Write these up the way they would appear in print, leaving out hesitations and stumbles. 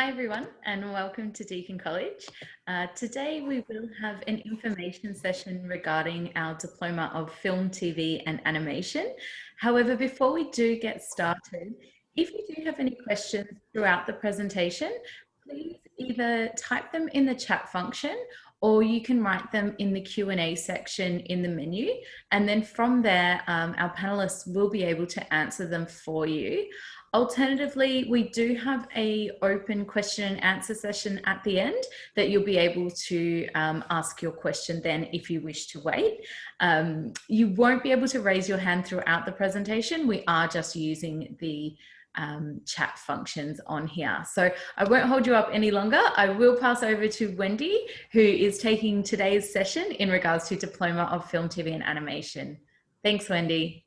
Hi everyone and welcome to Deakin College. Today we will have an information session regarding our Diploma of Film, TV and Animation. However, before we do get started, if you do have any questions throughout the presentation, please either type them in the chat function or you can write them in the Q&A section in the menu. And then from there, our panelists will be able to answer them for you. Alternatively, we do have an open question and answer session at the end that you'll be able to ask your question then if you wish to wait. You won't be able to raise your hand throughout the presentation. We are just using the chat functions on here. So I won't hold you up any longer. I will pass over to Wendy, who is taking today's session in regards to Diploma of Film, TV and Animation. Thanks, Wendy.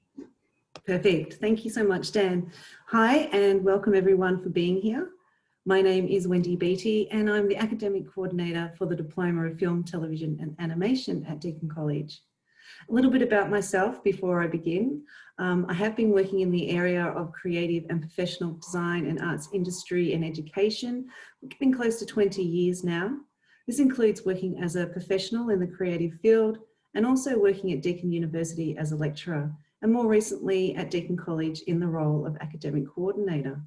Perfect. Thank you so much, Dan. Hi, and welcome everyone for being here. My name is Wendy Beattie, and I'm the Academic Coordinator for the Diploma of Film, Television and Animation at Deakin College. A little bit about myself before I begin. I have been working in the area of creative and professional design and arts industry and education, getting close to 20 years now. This includes working as a professional in the creative field and also working at Deakin University as a lecturer, and more recently at Deakin College in the role of academic coordinator.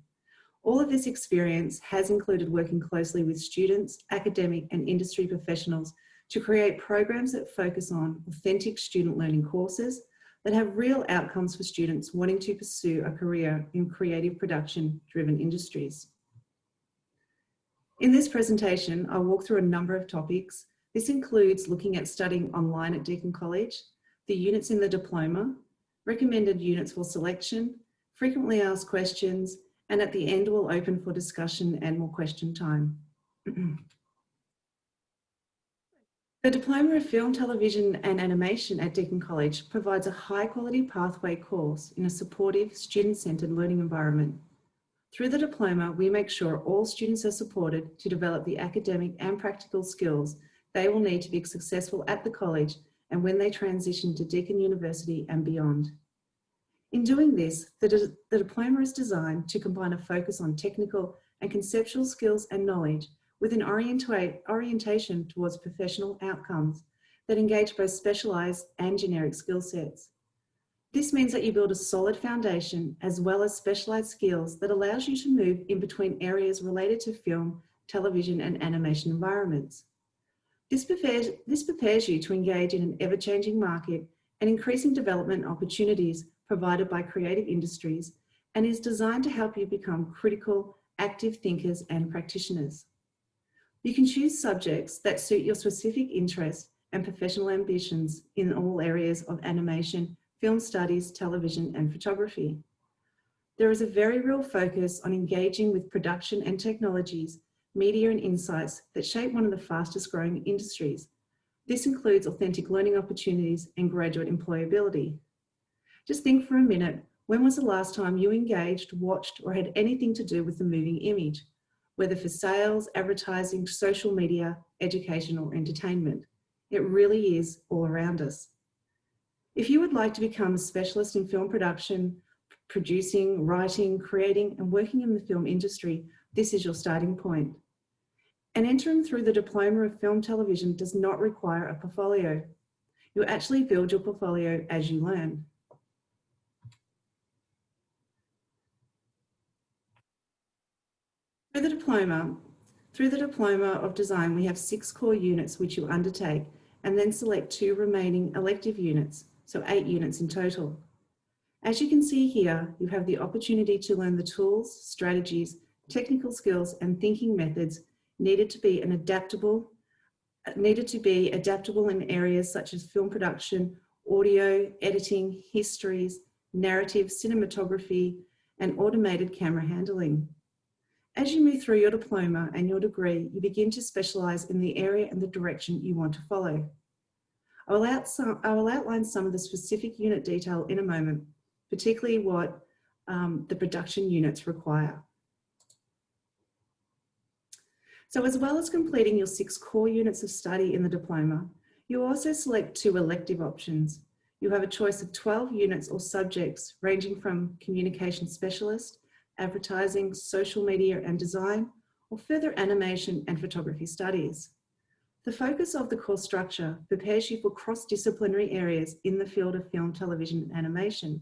All of this experience has included working closely with students, academic and industry professionals to create programs that focus on authentic student learning courses that have real outcomes for students wanting to pursue a career in creative production-driven industries. In this presentation, I'll walk through a number of topics. This includes looking at studying online at Deakin College, the units in the diploma, recommended units for selection, frequently asked questions, and at the end we'll open for discussion and more question time. The Diploma of Film, Television and Animation at Deakin College provides a high-quality pathway course in a supportive, student-centred learning environment. Through the diploma, we make sure all students are supported to develop the academic and practical skills they will need to be successful at the college and when they transition to Deakin University and beyond. In doing this, the diploma is designed to combine a focus on technical and conceptual skills and knowledge with an orientation towards professional outcomes that engage both specialised and generic skill sets. This means that you build a solid foundation as well as specialised skills that allows you to move in between areas related to film, television and animation environments. This prepares you to engage in an ever-changing market and increasing development opportunities provided by creative industries and is designed to help you become critical, active thinkers and practitioners. You can choose subjects that suit your specific interests and professional ambitions in all areas of animation, film studies, television and photography. There is a very real focus on engaging with production and technologies, media and insights that shape one of the fastest growing industries. This includes authentic learning opportunities and graduate employability. Just think for a minute, when was the last time you engaged, watched or had anything to do with the moving image, whether for sales, advertising, social media, education or entertainment? It really is all around us. If you would like to become a specialist in film production, producing, writing, creating and working in the film industry, this is your starting point. And entering through the Diploma of Film Television does not require a portfolio. You actually build your portfolio as you learn. Through the Diploma of Design, we have 6 core units which you undertake and then select 2 remaining elective units, so 8 units in total. As you can see here, you have the opportunity to learn the tools, strategies, technical skills and thinking methods needed to be adaptable in areas such as film production, audio, editing, histories, narrative, cinematography, and automated camera handling. As you move through your diploma and your degree, you begin to specialise in the area and the direction you want to follow. I will outline some of the specific unit detail in a moment, particularly what the production units require. So as well as completing your 6 core units of study in the diploma, you also select 2 elective options. You have a choice of 12 units or subjects ranging from communication specialist, advertising, social media and design, or further animation and photography studies. The focus of the course structure prepares you for cross-disciplinary areas in the field of film, television, and animation,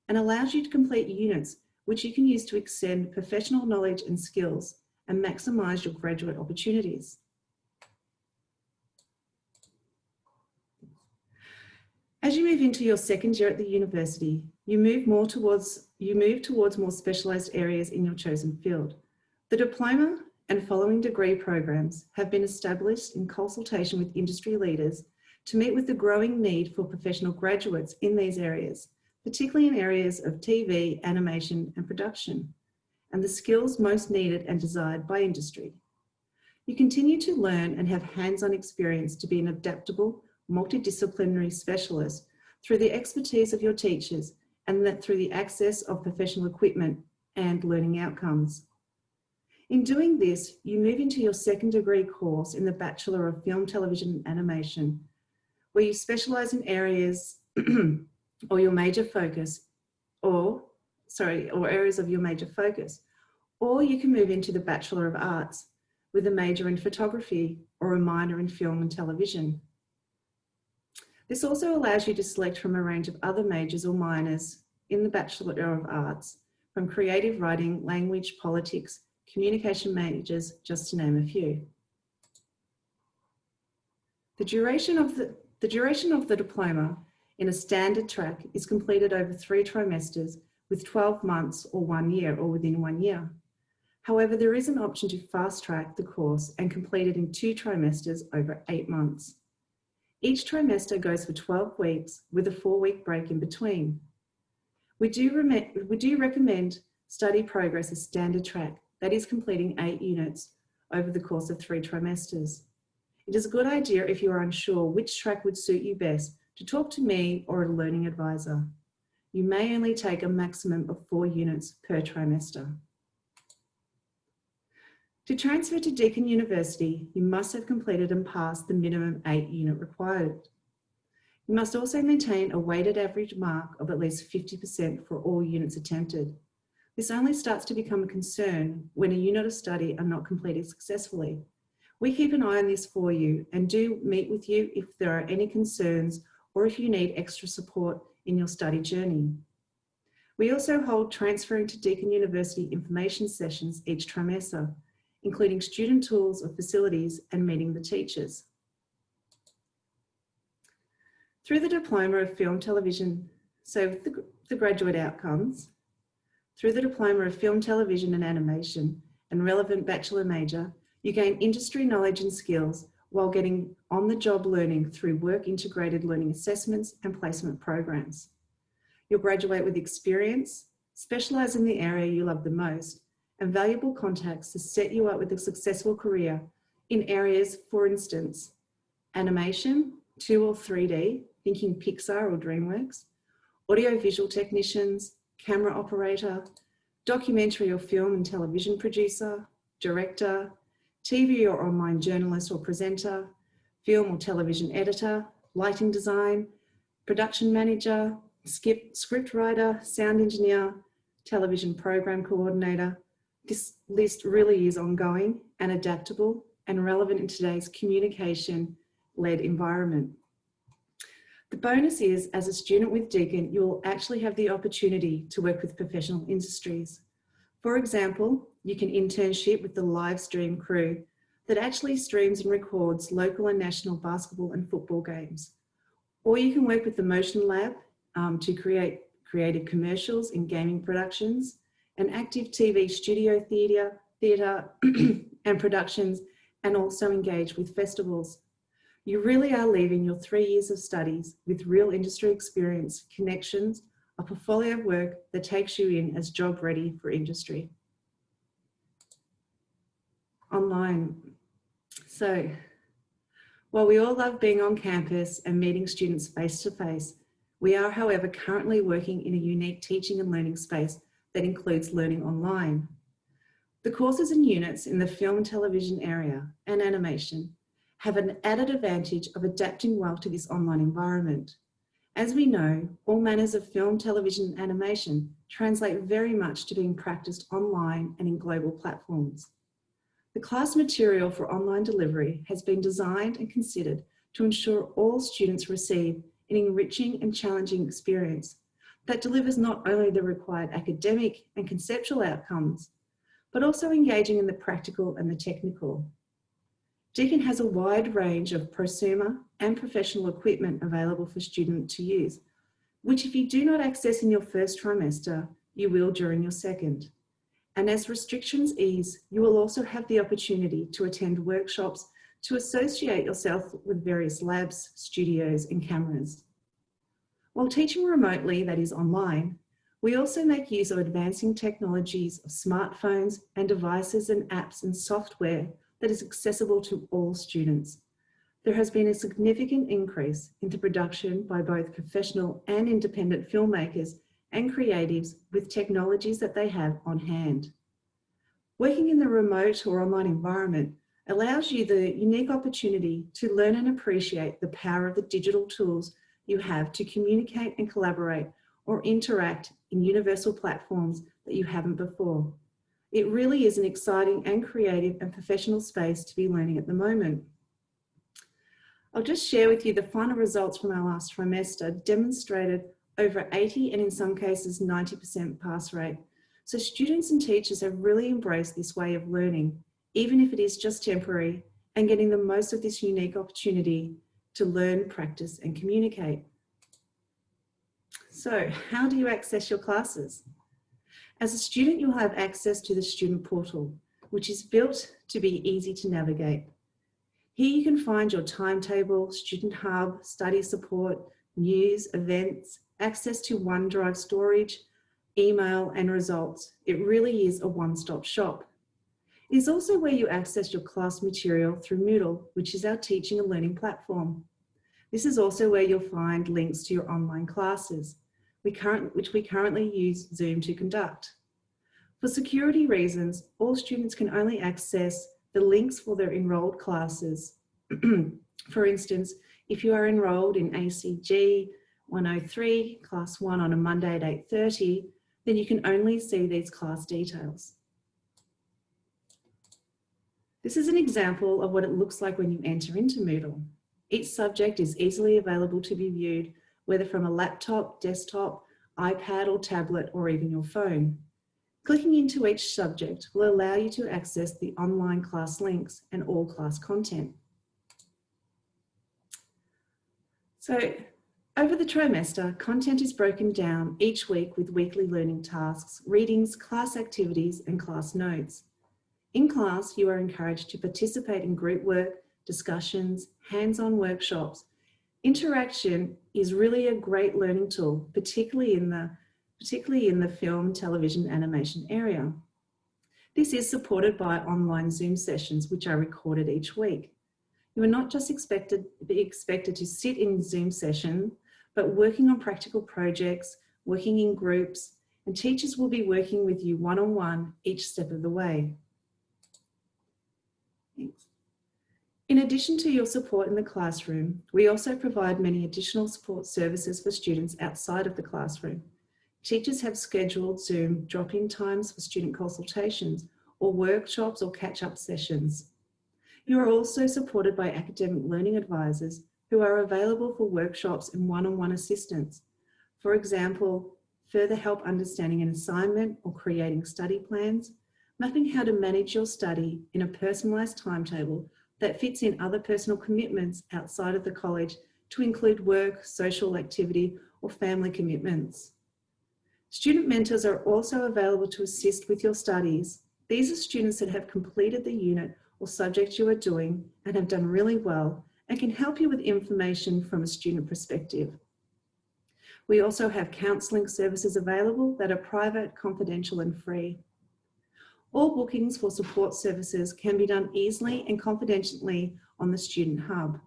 and allows you to complete units which you can use to extend professional knowledge and skills and maximise your graduate opportunities. As you move into your second year at the university, you move towards more specialised areas in your chosen field. The diploma and following degree programs have been established in consultation with industry leaders to meet with the growing need for professional graduates in these areas, particularly in areas of TV, animation, and production, and the skills most needed and desired by industry. You continue to learn and have hands-on experience to be an adaptable, multidisciplinary specialist through the expertise of your teachers and that through the access of professional equipment and learning outcomes. In doing this, you move into your second degree course in the Bachelor of Film, Television and Animation, where you specialise in areas or your major focus, or areas of your major focus. Or you can move into the Bachelor of Arts with a major in photography or a minor in film and television. This also allows you to select from a range of other majors or minors in the Bachelor of Arts, from creative writing, language, politics, communication majors, just to name a few. The duration of the diploma in a standard track is completed over 3 trimesters with 12 months or 1 year or within 1 year. However, there is an option to fast track the course and complete it in 2 trimesters over 8 months. Each trimester goes for 12 weeks with a 4-week break in between. We do recommend study progress as standard track, that is completing 8 units over the course of 3 trimesters. It is a good idea if you are unsure which track would suit you best to talk to me or a learning advisor. You may only take a maximum of 4 units per trimester. To transfer to Deakin University, you must have completed and passed the minimum 8 unit required. You must also maintain a weighted average mark of at least 50% for all units attempted. This only starts to become a concern when a unit of study are not completed successfully. We keep an eye on this for you and do meet with you if there are any concerns or if you need extra support in your study journey. We also hold transferring to Deakin University information sessions each trimester, including student tours of facilities and meeting the teachers. Through the Diploma of Film, Television, so the graduate outcomes, through the Diploma of Film, Television and Animation and relevant bachelor major, you gain industry knowledge and skills while getting on-the-job learning through work-integrated learning assessments and placement programs. You'll graduate with experience, specialise in the area you love the most, and valuable contacts to set you up with a successful career in areas, for instance, animation, 2 or 3D, thinking Pixar or DreamWorks, audio-visual technicians, camera operator, documentary or film and television producer, director, TV or online journalist or presenter, film or television editor, lighting design, production manager, script writer, sound engineer, television program coordinator. This list really is ongoing and adaptable and relevant in today's communication-led environment. The bonus is, as a student with Deakin, you will actually have the opportunity to work with professional industries. For example, you can internship with the live stream crew that actually streams and records local and national basketball and football games. Or you can work with the Motion Lab to create creative commercials in gaming productions, and active TV studio theatre and productions, and also engage with festivals. You really are leaving your 3 years of studies with real industry experience, connections, a portfolio of work that takes you in as job ready for industry. Online. So, while we all love being on campus and meeting students face to face, we are, however, currently working in a unique teaching and learning space that includes learning online. The courses and units in the film and television area and animation have an added advantage of adapting well to this online environment. As we know, all manners of film, television, and animation translate very much to being practiced online and in global platforms. The class material for online delivery has been designed and considered to ensure all students receive an enriching and challenging experience that delivers not only the required academic and conceptual outcomes, but also engaging in the practical and the technical. Deakin has a wide range of prosumer and professional equipment available for students to use, which if you do not access in your first trimester, you will during your second. And as restrictions ease, you will also have the opportunity to attend workshops to associate yourself with various labs, studios, and cameras. While teaching remotely, that is online, we also make use of advancing technologies of smartphones and devices and apps and software that is accessible to all students. There has been a significant increase in the production by both professional and independent filmmakers and creatives with technologies that they have on hand. Working in the remote or online environment allows you the unique opportunity to learn and appreciate the power of the digital tools you have to communicate and collaborate or interact in universal platforms that you haven't before. It really is an exciting and creative and professional space to be learning at the moment. I'll just share with you the final results from our last trimester demonstrated over 80 and in some cases 90% pass rate. So students and teachers have really embraced this way of learning, even if it is just temporary, and getting the most of this unique opportunity to learn, practice, and communicate. So how do you access your classes? As a student, you'll have access to the student portal, which is built to be easy to navigate. Here you can find your timetable, student hub, study support, news, events, access to OneDrive storage, email, and results. It really is a one-stop shop. It is also where you access your class material through Moodle, which is our teaching and learning platform. This is also where you'll find links to your online classes, which we currently use Zoom to conduct. For security reasons, all students can only access the links for their enrolled classes. For instance, if you are enrolled in ACG 103, Class 1 on a Monday at 8:30, then you can only see these class details. This is an example of what it looks like when you enter into Moodle. Each subject is easily available to be viewed, whether from a laptop, desktop, iPad or tablet, or even your phone. Clicking into each subject will allow you to access the online class links and all class content. So, over the trimester, content is broken down each week with weekly learning tasks, readings, class activities, and class notes. In class, you are encouraged to participate in group work, discussions, hands-on workshops. Interaction is really a great learning tool, particularly in the film, television, animation area. This is supported by online Zoom sessions, which are recorded each week. You are not just expected to sit in Zoom session, but working on practical projects, working in groups, and teachers will be working with you one-on-one each step of the way. Thanks. In addition to your support in the classroom, we also provide many additional support services for students outside of the classroom. Teachers have scheduled Zoom drop-in times for student consultations or workshops or catch-up sessions. You are also supported by academic learning advisors who are available for workshops and one-on-one assistance. For example, further help understanding an assignment or creating study plans, mapping how to manage your study in a personalised timetable that fits in other personal commitments outside of the college to include work, social activity, or family commitments. Student mentors are also available to assist with your studies. These are students that have completed the unit or subject you are doing and have done really well and can help you with information from a student perspective. We also have counselling services available that are private, confidential and free. All bookings for support services can be done easily and confidentially on the Student Hub.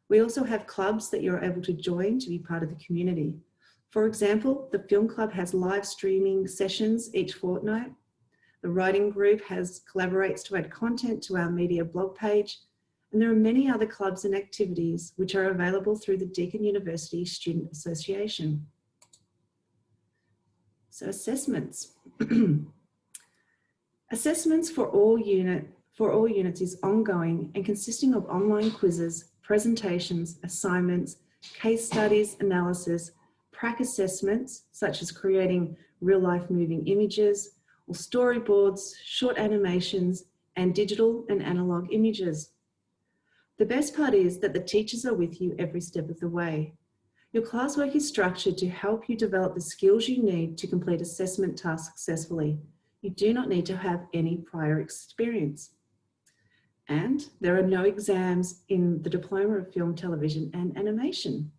We also have clubs that you're able to join to be part of the community. For example, the Film Club has live streaming sessions each fortnight. The Writing Group collaborates to add content to our media blog page. And there are many other clubs and activities which are available through the Deakin University Student Association. So assessments. Assessments for all unit for all units is ongoing and consisting of online quizzes, presentations, assignments, case studies, analysis, prac assessments, such as creating real-life moving images, or storyboards, short animations, and digital and analog images. The best part is that the teachers are with you every step of the way. Your classwork is structured to help you develop the skills you need to complete assessment tasks successfully. You do not need to have any prior experience. And there are no exams in the Diploma of Film, Television and Animation.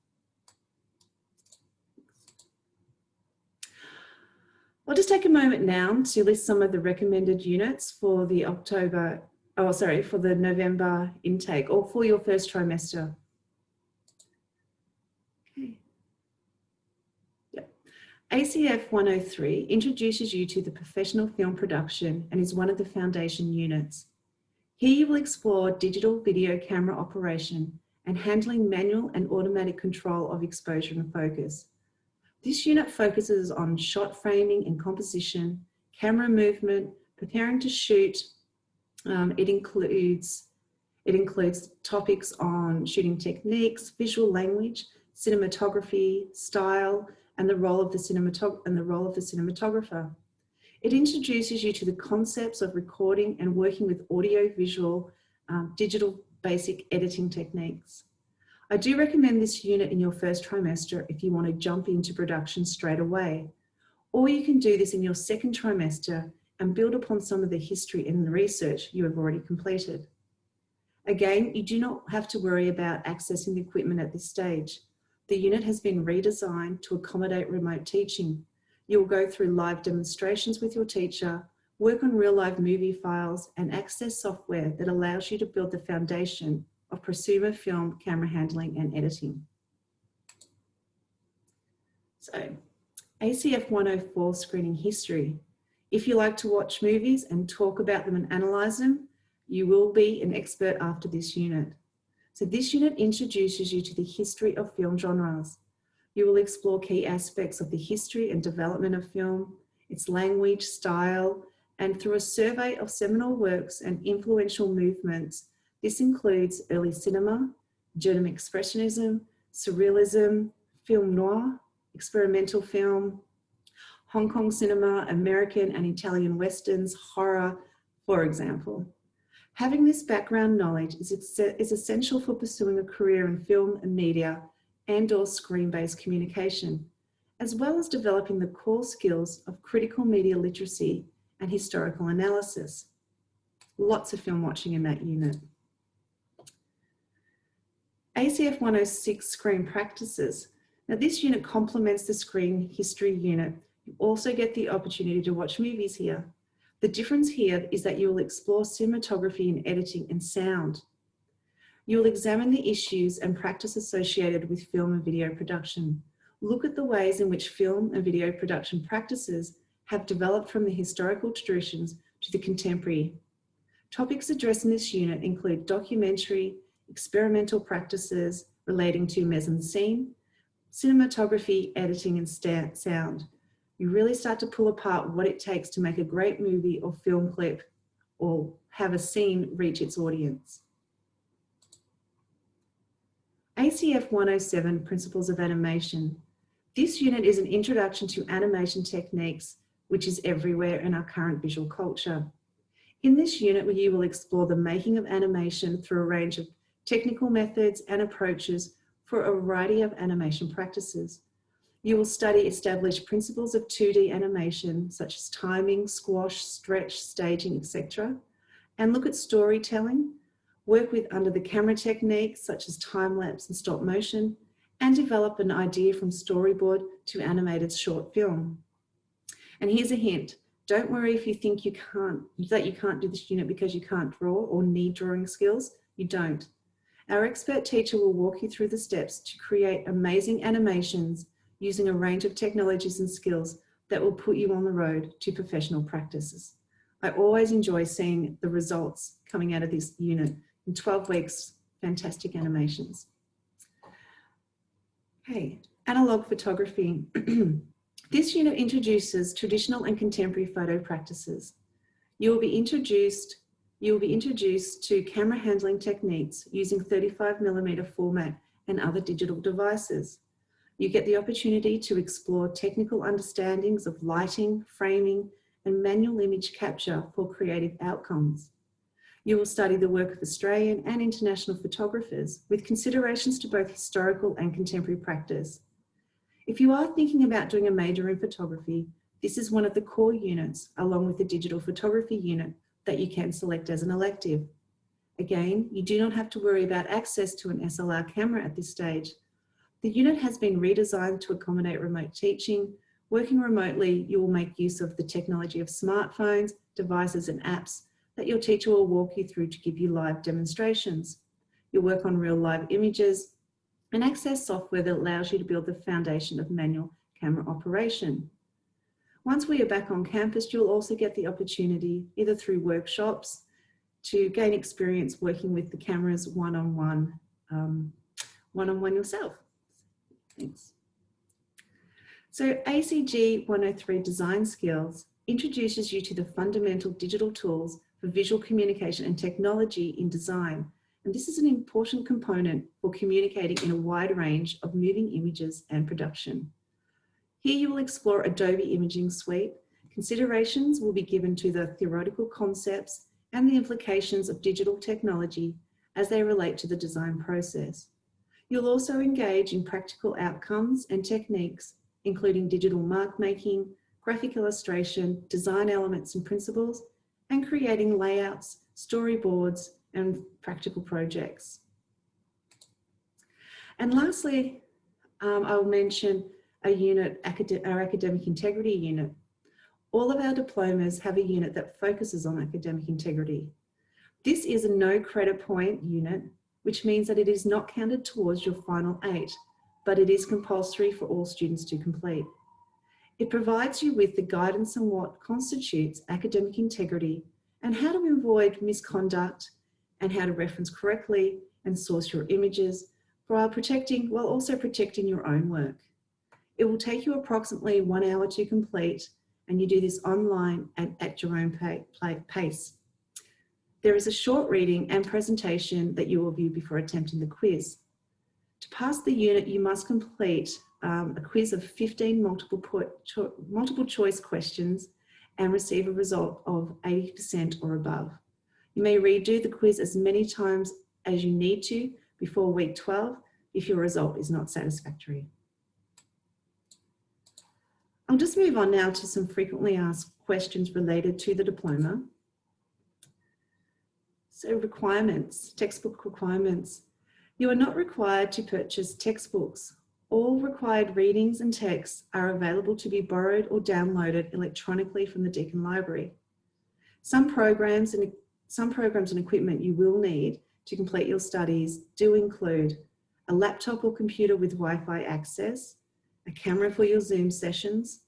I'll just take a moment now to list some of the recommended units for the for the November intake or for your first trimester. Okay. Yep. ACF 103 introduces you to the professional film production and is one of the foundation units. Here you will explore digital video camera operation and handling manual and automatic control of exposure and focus. This unit focuses on shot framing and composition, camera movement, preparing to shoot. It includes topics on shooting techniques, visual language, cinematography, style, and the role of the cinematographer. It introduces you to the concepts of recording and working with audio-visual, digital basic editing techniques. I do recommend this unit in your first trimester if you want to jump into production straight away, or you can do this in your second trimester and build upon some of the history and research you have already completed. Again, you do not have to worry about accessing the equipment at this stage. The unit has been redesigned to accommodate remote teaching. You will go through live demonstrations with your teacher, work on real live movie files, and access software that allows you to build the foundation of prosumer film, camera handling, and editing. So, ACF 104 screening history. If you like to watch movies and talk about them and analyze them, you will be an expert after this unit. So this unit introduces you to the history of film genres. You will explore key aspects of the history and development of film, its language, style, and through a survey of seminal works and influential movements. This includes early cinema, German expressionism, surrealism, film noir, experimental film, Hong Kong cinema, American and Italian westerns, horror, for example. Having this background knowledge is essential for pursuing a career in film and media and/or screen-based communication, as well as developing the core skills of critical media literacy and historical analysis. Lots of film watching in that unit. ACF 106 screen practices. Now this unit complements the screen history unit. You also get the opportunity to watch movies here. The difference here is that you will explore cinematography and editing and sound. You will examine the issues and practice associated with film and video production. Look at the ways in which film and video production practices have developed from the historical traditions to the contemporary. Topics addressed in this unit include documentary, experimental practices relating to mise-en-scene, cinematography, editing, and sound. You really start to pull apart what it takes to make a great movie or film clip or have a scene reach its audience. ACF 107, Principles of Animation. This unit is an introduction to animation techniques, which is everywhere in our current visual culture. In this unit, you will explore the making of animation through a range of technical methods and approaches for a variety of animation practices. You will study established principles of 2D animation, such as timing, squash, stretch, staging, etc., and look at storytelling, work with under the camera techniques such as time-lapse and stop motion, and develop an idea from storyboard to animated short film. And here's a hint. Don't worry if you think you can't do this unit because you can't draw or need drawing skills. You don't. Our expert teacher will walk you through the steps to create amazing animations using a range of technologies and skills that will put you on the road to professional practices. I always enjoy seeing the results coming out of this unit. In 12 weeks, fantastic animations. Okay, analog photography. This unit introduces traditional and contemporary photo practices. You will You will be introduced to camera handling techniques using 35mm format and other digital devices. You get the opportunity to explore technical understandings of lighting, framing, and manual image capture for creative outcomes. You will study the work of Australian and international photographers with considerations to both historical and contemporary practice. If you are thinking about doing a major in photography, this is one of the core units, along with the digital photography unit, that you can select as an elective. Again, you do not have to worry about access to an SLR camera at this stage. The unit has been redesigned to accommodate remote teaching. Working remotely, you will make use of the technology of smartphones, devices, and apps that your teacher will walk you through to give you live demonstrations. You'll work on real live images and access software that allows you to build the foundation of manual camera operation. Once we are back on campus, you'll also get the opportunity, either through workshops, to gain experience working with the cameras one-on-one yourself. Thanks. So ACG 103 Design Skills introduces you to the fundamental digital tools for visual communication and technology in design. And this is an important component for communicating in a wide range of moving images and production. Here you will explore Adobe Imaging Suite. Considerations will be given to the theoretical concepts and the implications of digital technology as they relate to the design process. You'll also engage in practical outcomes and techniques, including digital mark making, graphic illustration, design elements and principles, and creating layouts, storyboards, and practical projects. And lastly, I'll mention a unit, our academic integrity unit. All of our diplomas have a unit that focuses on academic integrity. This is a no credit point unit, which means that it is not counted towards your final 8, but it is compulsory for all students to complete. It provides you with the guidance on what constitutes academic integrity and how to avoid misconduct and how to reference correctly and source your images while also protecting your own work. It will take you approximately 1 hour to complete, and you do this online and at your own pace. There is a short reading and presentation that you will view before attempting the quiz. To pass the unit, you must complete a quiz of 15 multiple choice questions and receive a result of 80% or above. You may redo the quiz as many times as you need to before week 12 if your result is not satisfactory. I'll just move on now to some frequently asked questions related to the diploma. So requirements, textbook requirements. You are not required to purchase textbooks. All required readings and texts are available to be borrowed or downloaded electronically from the Deakin Library. Some programs and equipment you will need to complete your studies do include a laptop or computer with Wi-Fi access, a camera for your Zoom sessions.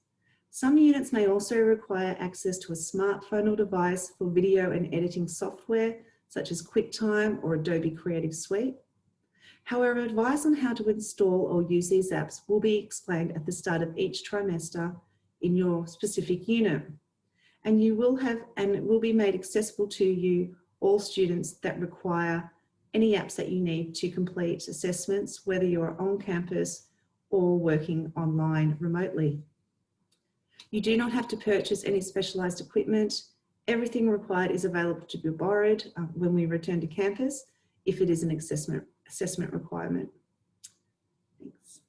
Some units may also require access to a smartphone or device for video and editing software, such as QuickTime or Adobe Creative Suite. However, advice on how to install or use these apps will be explained at the start of each trimester in your specific unit. And it will be made accessible to you, all students that require any apps that you need to complete assessments, whether you're on campus or working online remotely. You do not have to purchase any specialised equipment. Everything required is available to be borrowed when we return to campus if it is an assessment requirement. Thanks.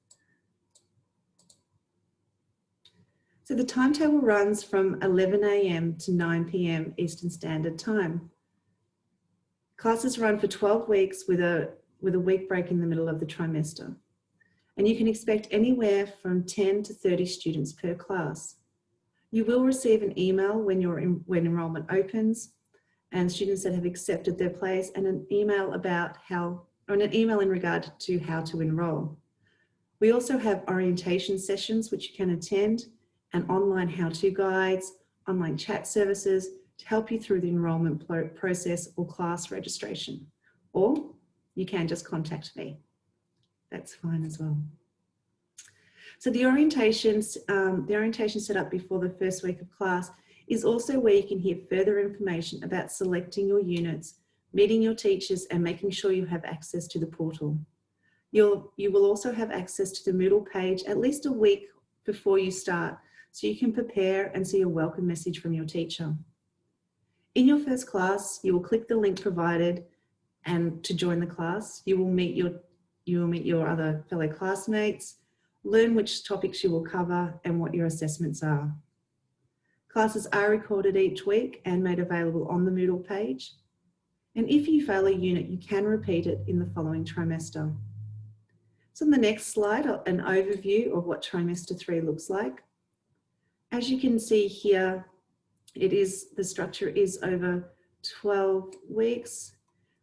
So the timetable runs from 11 AM to 9 PM Eastern Standard Time. Classes run for 12 weeks with a week break in the middle of the trimester. And you can expect anywhere from 10 to 30 students per class. You will receive an email when enrolment opens, and students that have accepted their place, and an email in regard to how to enrol. We also have orientation sessions which you can attend, and online how-to guides, online chat services to help you through the enrolment process or class registration. Or you can just contact me. That's fine as well. So the orientation set up before the first week of class is also where you can hear further information about selecting your units, meeting your teachers, and making sure you have access to the portal. You will also have access to the Moodle page at least a week before you start, so you can prepare and see a welcome message from your teacher. In your first class, you will click the link provided and to join the class. You will meet your other fellow classmates, learn which topics you will cover and what your assessments are. Classes are recorded each week and made available on the Moodle page. And if you fail a unit, you can repeat it in the following trimester. So on the next slide, an overview of what trimester 3 looks like. As you can see here, the structure is over 12 weeks,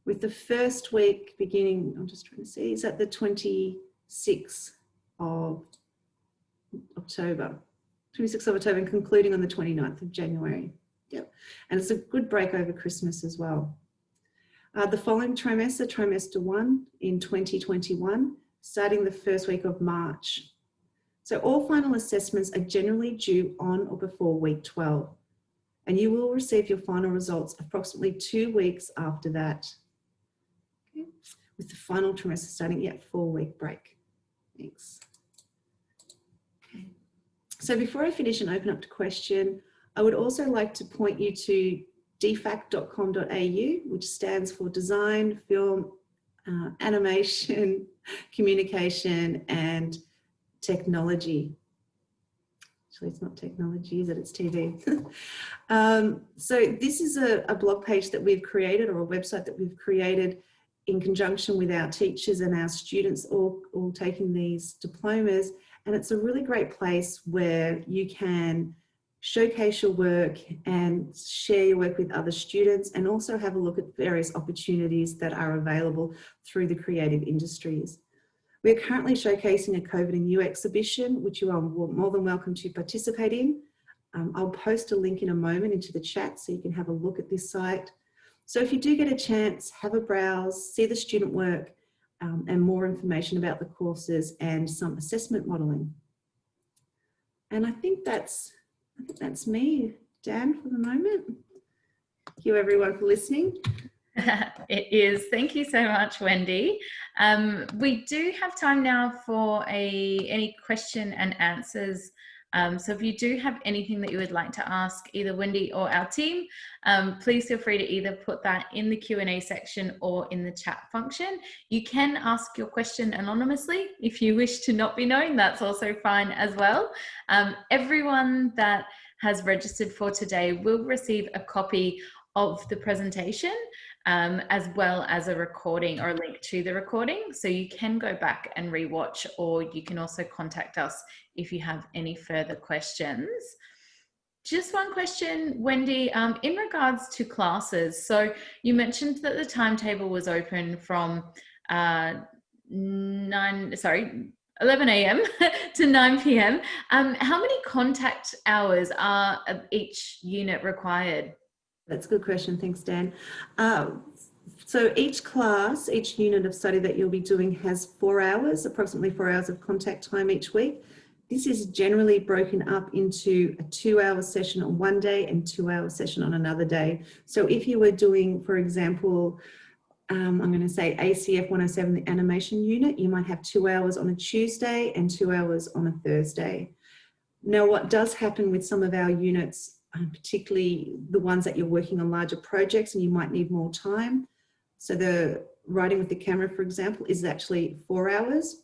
with the first week beginning, I'm just trying to see, is at the 26th of October. 26th of October and concluding on the 29th of January. Yep. And it's a good break over Christmas as well. The following trimester, trimester 1 in 2021, starting the first week of March. So all final assessments are generally due on or before week 12, and you will receive your final results approximately 2 weeks after that. Okay. With the final trimester starting at 4-week break. Thanks. Okay. So before I finish and open up to question, I would also like to point you to dfac.com.au, which stands for Design, Film, Animation, Communication and Technology. Actually, it's not technology, is it? It's TV. So this is a blog page that we've created, or a website that we've created in conjunction with our teachers and our students all taking these diplomas. And it's a really great place where you can showcase your work and share your work with other students, and also have a look at various opportunities that are available through the creative industries. We're currently showcasing a COVID and U exhibition, which you are more than welcome to participate in. I'll post a link in a moment into the chat so you can have a look at this site. So if you do get a chance, have a browse, see the student work, and more information about the courses and some assessment modelling. And I think that's me, Dan, for the moment. Thank you everyone for listening. It is. Thank you so much, Wendy. We do have time now for any question and answers. So if you do have anything that you would like to ask either Wendy or our team, please feel free to either put that in the Q&A section or in the chat function. You can ask your question anonymously. If you wish to not be known, that's also fine as well. Everyone that has registered for today will receive a copy of the presentation, as well as a recording or a link to the recording. So you can go back and rewatch, or you can also contact us if you have any further questions. Just one question, Wendy, in regards to classes. So you mentioned that the timetable was open from 11 a.m. to 9 p.m. How many contact hours are each unit required? That's a good question. Thanks, Dan. So each class, each unit of study that you'll be doing has 4 hours, approximately 4 hours of contact time each week. This is generally broken up into a 2-hour session on one day and 2-hour session on another day. So if you were doing, for example, I'm going to say ACF 107, the animation unit, you might have 2 hours on a Tuesday and 2 hours on a Thursday. Now, what does happen with some of our units, particularly the ones that you're working on larger projects and you might need more time. So the writing with the camera, for example, is actually 4 hours,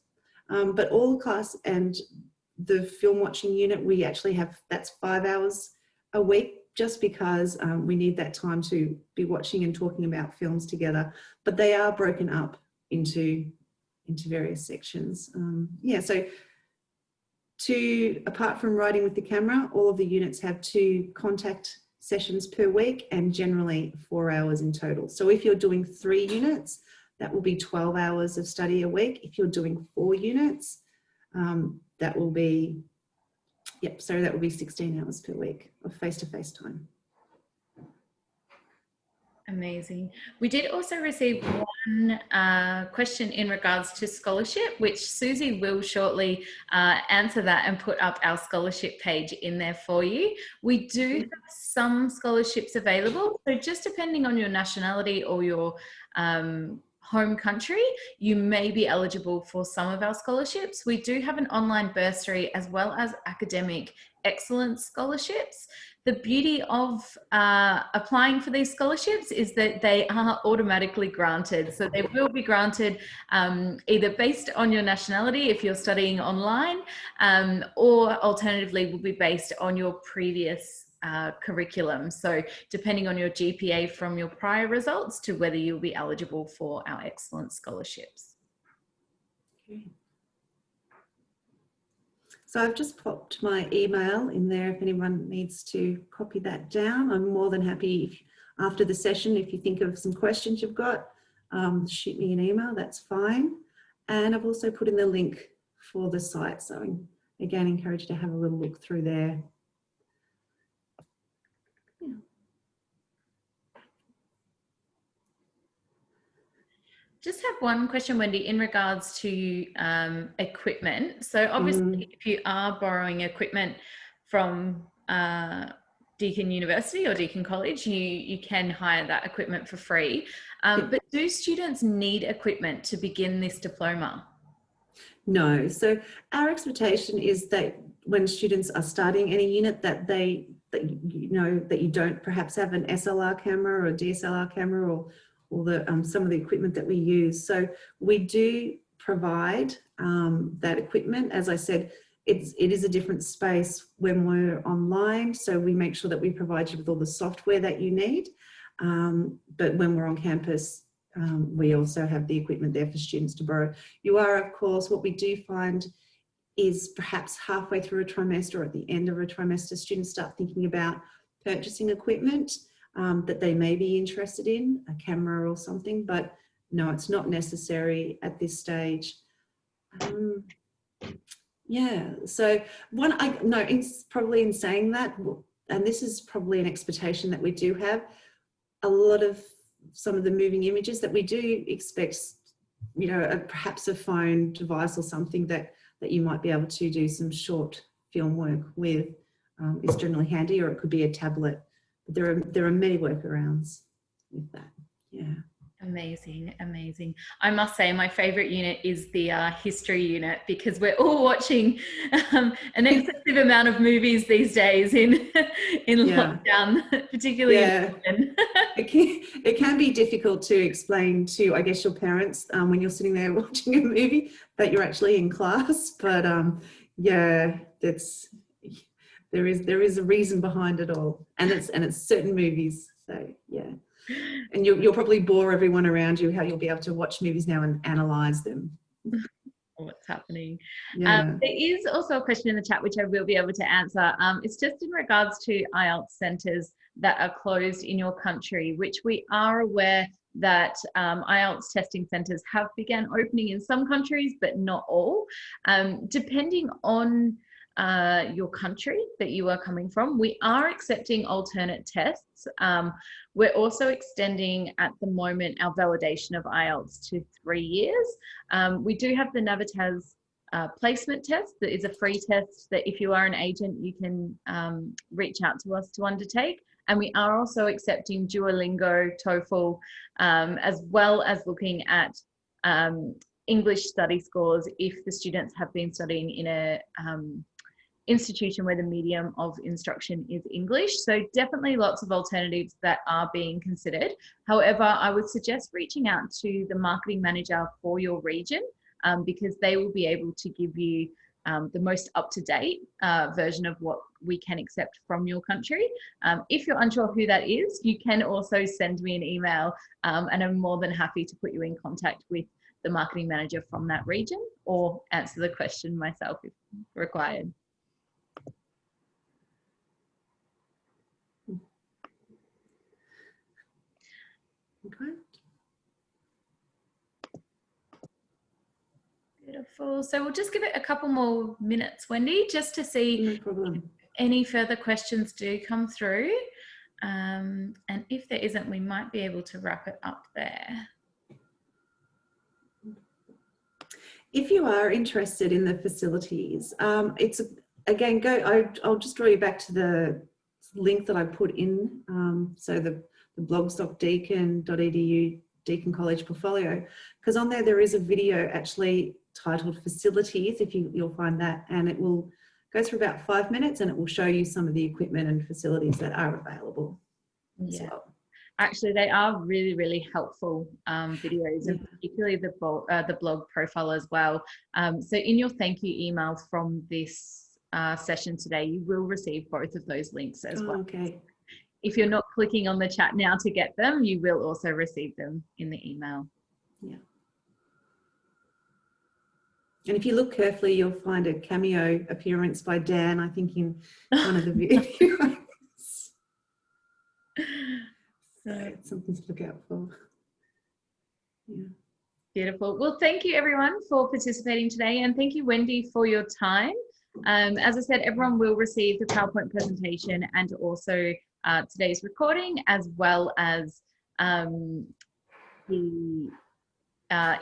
but all class and the film watching unit, we actually have, that's 5 hours a week, just because we need that time to be watching and talking about films together, but they are broken up into various sections. Yeah, so apart from writing with the camera, all of the units have 2 contact sessions per week and generally 4 hours in total. So if you're doing 3 units, that will be 12 hours of study a week. If you're doing 4 units, that will be, that will be 16 hours per week of face-to-face time. Amazing. We did also receive one question in regards to scholarship, which Susie will shortly answer that and put up our scholarship page in there for you. We do have some scholarships available, so just depending on your nationality or your home country, you may be eligible for some of our scholarships. We do have an online bursary as well as academic excellence scholarships. The beauty of applying for these scholarships is that they are automatically granted. So they will be granted either based on your nationality if you're studying online, or alternatively will be based on your previous curriculum. So depending on your GPA from your prior results to whether you'll be eligible for our excellence scholarships. Okay. So I've just popped my email in there if anyone needs to copy that down. I'm more than happy after the session, if you think of some questions you've got, shoot me an email, that's fine. And I've also put in the link for the site. So I again encourage you to have a little look through there. Yeah. Just have one question, Wendy, in regards to equipment. So obviously, if you are borrowing equipment from Deakin University or Deakin College, you can hire that equipment for free. But do students need equipment to begin this diploma? No. So our expectation is that when students are starting any unit, that you don't perhaps have an SLR camera or a DSLR camera or some of the equipment that we use. So we do provide that equipment. As I said, it is a different space when we're online. So we make sure that we provide you with all the software that you need. But when we're on campus, we also have the equipment there for students to borrow. You are, of course, what we do find is perhaps halfway through a trimester or at the end of a trimester, students start thinking about purchasing equipment that they may be interested in, a camera or something, but no, it's not necessary at this stage. Yeah, so probably in saying that, and this is probably an expectation that we do have, a lot of some of the moving images that we do expect, perhaps a phone device or something that you might be able to do some short film work with is generally handy, or it could be a tablet. But there are many workarounds with that. Yeah. Amazing, amazing. I must say my favorite unit is the history unit, because we're all watching an excessive amount of movies these days in lockdown, particularly in London. It can be difficult to explain to, I guess, your parents when you're sitting there watching a movie that you're actually in class. But yeah, there is a reason behind it all, and it's certain movies. So yeah. And you'll probably bore everyone around you how you'll be able to watch movies now and analyze them. What's happening. Yeah. There is also a question in the chat which I will be able to answer. It's just in regards to IELTS centres that are closed in your country, which we are aware that IELTS testing centres have begun opening in some countries, but not all. Depending on your country that you are coming from, we are accepting alternate tests. We're also extending at the moment our validation of IELTS to 3 years. We do have the Navitas placement test that is a free test that if you are an agent, you can reach out to us to undertake. And we are also accepting Duolingo, TOEFL, as well as looking at English study scores if the students have been studying in a institution where the medium of instruction is English. So definitely lots of alternatives that are being considered. However, I would suggest reaching out to the marketing manager for your region, because they will be able to give you the most up-to-date version of what we can accept from your country. If you're unsure who that is, you can also send me an email, and I'm more than happy to put you in contact with the marketing manager from that region, or answer the question myself if required. Okay. Beautiful. So we'll just give it a couple more minutes, Wendy, just to see No problem. if any further questions do come through. And if there isn't, we might be able to wrap it up there. If you are interested in the facilities, it's again, I'll just draw you back to the link that I put in. So the blogs.deakin.edu Deakin College portfolio, because on there is a video actually titled Facilities, if you'll find that, and it will go through about 5 minutes and it will show you some of the equipment and facilities that are available as well. Actually, they are really, really helpful videos, and particularly the blog profile as well. So in your thank you email from this session today, you will receive both of those links as well. Okay. If you're not clicking on the chat now to get them, you will also receive them in the email. Yeah. And if you look carefully, you'll find a cameo appearance by Dan, I think, in one of the videos. So something to look out for. Yeah. Beautiful. Well, thank you everyone for participating today, and thank you, Wendy, for your time. As I said, everyone will receive the PowerPoint presentation and also today's recording, as well as the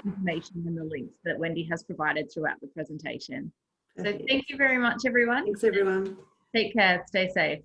information and the links that Wendy has provided throughout the presentation. Perfect. So thank you very much, everyone. Thanks, everyone. Take care. Stay safe.